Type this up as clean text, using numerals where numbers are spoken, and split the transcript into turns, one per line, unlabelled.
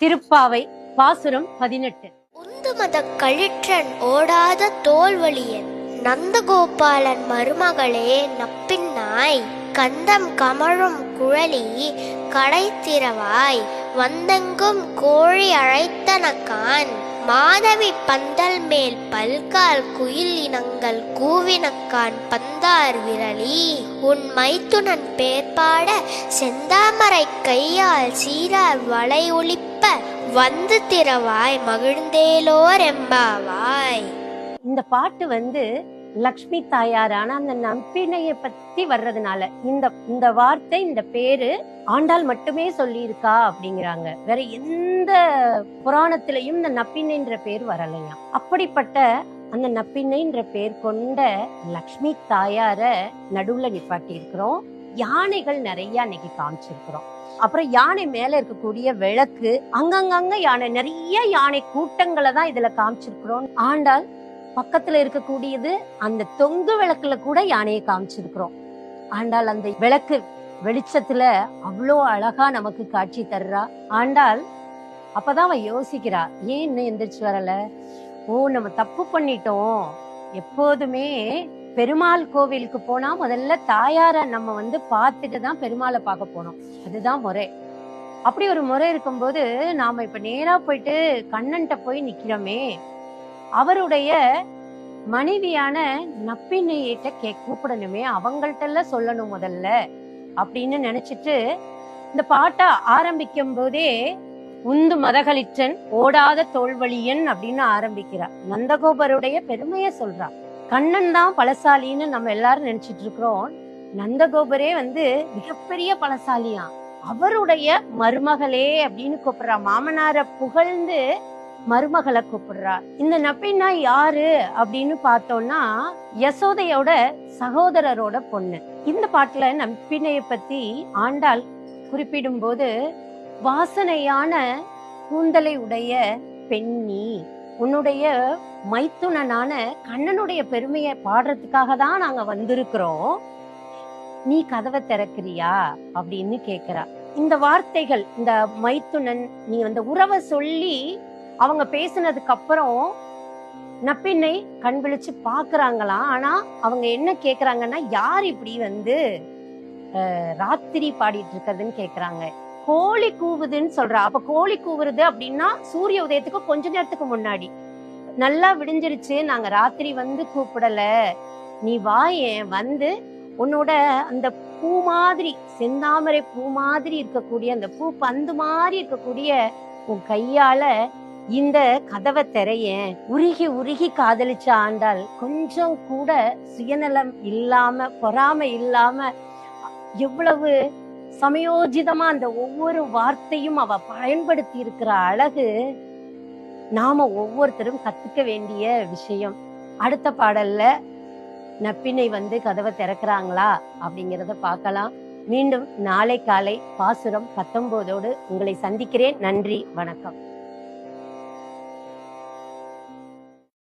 திருப்பாவை பாசுரம் 18.
உந்து மத கழிற்றன் ஓடாத தோல்வழியன் நந்தகோபாலன் மருமகளே நப்பின்னாய் கந்தம் கமழும் குழலி கடைத்திரவாய் வந்தெங்கும் கோழி அழைத்தனக்கான் மாதவி பந்தல் மேல் பல்கால் குயில் இனங்கள் கூவினக்கான் பந்தார் விரலி உன் மைத்துனன் பேர்பாட செந்தாமரை கையால் சீரார் வளை ஒளிப்ப வந்து திரவாய் மகிழ்ந்தேலோர் எம்பாவாய்.
இந்த பாட்டு லக்ஷ்மி தாயாரான அந்த நம்பினைய பத்தி வர்றதுனால இந்த வார்த்தை, இந்த பேரு ஆண்டாள் மட்டுமே சொல்லி இருக்கா அப்படிங்கிறாங்க. வேற எந்த புராணத்திலையும் இந்த நப்பின்னைன்ற பேர் வரலையா. அப்படிப்பட்ட அந்த நப்பின்னைன்ற பேர் கொண்ட லக்ஷ்மி தாயார நடுவுல நிப்பாட்டி இருக்கிறோம். யானைகள் நிறைய அன்னைக்கு காமிச்சிருக்கிறோம். அப்புறம் யானை மேல இருக்கக்கூடிய விளக்கு, அங்கங்க யானை, நிறைய யானை கூட்டங்களை தான் இதுல காமிச்சிருக்கிறோம். ஆண்டாள் பக்கத்துல இருக்கக்கூடியது அந்த தொங்கு விளக்குல கூட யானையை காமிச்சிருக்கிறோம். ஆண்டாள் அந்த விளக்கு வெளிச்சத்துல அவ்வளோ அழகா நமக்கு காட்சி தர்றா. ஆண்டாள் அப்பதான் அவ யோசிக்கிறா, ஏன் இன்னும் எந்திரிச்சு வரல? நம்ம தப்பு பண்ணிட்டோம். எப்போதுமே பெருமாள் கோவிலுக்கு போனா முதல்ல தாயார நம்ம பார்த்துட்டு தான் பெருமாளை பார்க்க போனோம். அதுதான் முறை. அப்படி ஒரு முறை இருக்கும்போது நாம இப்ப நேரா போயிட்டு கண்ணன்ட்ட போய் நிக்கிறோமே, அவருடைய மனைவியான நப்பின்னையிட்ட கூப்பிடணுமே, அவங்கள்ட்ட சொல்லணும் முதல்ல அப்படின்னு நினைச்சிட்டு இந்த பாட்டை ஆரம்பிக்கும் போதே உந்து மதகளிற்றன் ஓடாத தோல்வழியன் அப்படின்னு ஆரம்பிக்கிறார். நந்தகோபருடைய பெருமைய சொல்றா. கண்ணன் தான் பலசாலின்னு நம்ம எல்லாரும் நினைச்சிட்டு இருக்கிறோம். நந்தகோபரே மிகப்பெரிய பலசாலியா. அவருடைய மருமகளே அப்படின்னு கூப்பிடுறா. மாமனார புகழ்ந்து மருமகளை கூப்பிடுறா. இந்த நப்பின்னா யாரு அப்படின்னு பார்த்தோம்னா யசோதையோட சகோதரரோட பொண்ணு. இந்த பாட்டுல நப்பினைய பத்தி ஆண்டாள் குறிப்பிடும் போது, வாசனையான கூந்தலை உடைய பெண்ணி, உன்னுடைய மைத்துனனான கண்ணனுடைய பெருமையை பாடுறதுக்காக தான் நாங்க வந்திருக்கிறோம், நீ கதவை திறக்கிறியா அப்படின்னு கேக்குறா. இந்த வார்த்தைகள், இந்த மைத்துனன், நீ உறவை சொல்லி அவங்க பேசினதுக்கு அப்புறம் நப்பின்னை கண் விழிச்சு பாக்குறாங்களாம். ஆனா அவங்க என்ன கேக்குறாங்கன்னா, யார் இப்படி ராத்திரி பாடிட்டு இருக்கிறதுன்னு கேக்குறாங்க. கோழி கூவுதுன்னு சொல்றா. அப்ப கோழி கூவுறது அப்படின்னா சூரிய உதயத்துக்கு கொஞ்ச நேரத்துக்கு முன்னாடி, நல்லா விடிஞ்சிருச்சு, நாங்க ராத்திரி கூப்பிடல, நீ வாயேன், உன்னோட அந்த பூ மாதிரி, செந்தாமரை பூ மாதிரி இருக்கக்கூடிய அந்த பூ பந்து மாதிரி இருக்கக்கூடிய உன் கையால இந்த கதவை திரையேன். உருகி உருகி காதலிச்ச ஆண்டாள் கொஞ்சம் கூட சுயநலம் இல்லாம, பொறாமை இல்லாம, எவ்வளவு சமயோஜிதமா அந்த ஒவ்வொரு வார்த்தையும் அவ பயன்படுத்தி இருக்கிற அழகு நாம ஒவ்வொருத்தரும் கத்துக்க வேண்டிய விஷயம். அடுத்த பாடல்ல நப்பினை கதவை திறக்கிறாங்களா அப்படிங்கிறத பார்க்கலாம். மீண்டும் நாளை காலை பாசுரம் 19 உங்களை சந்திக்கிறேன். நன்றி, வணக்கம்.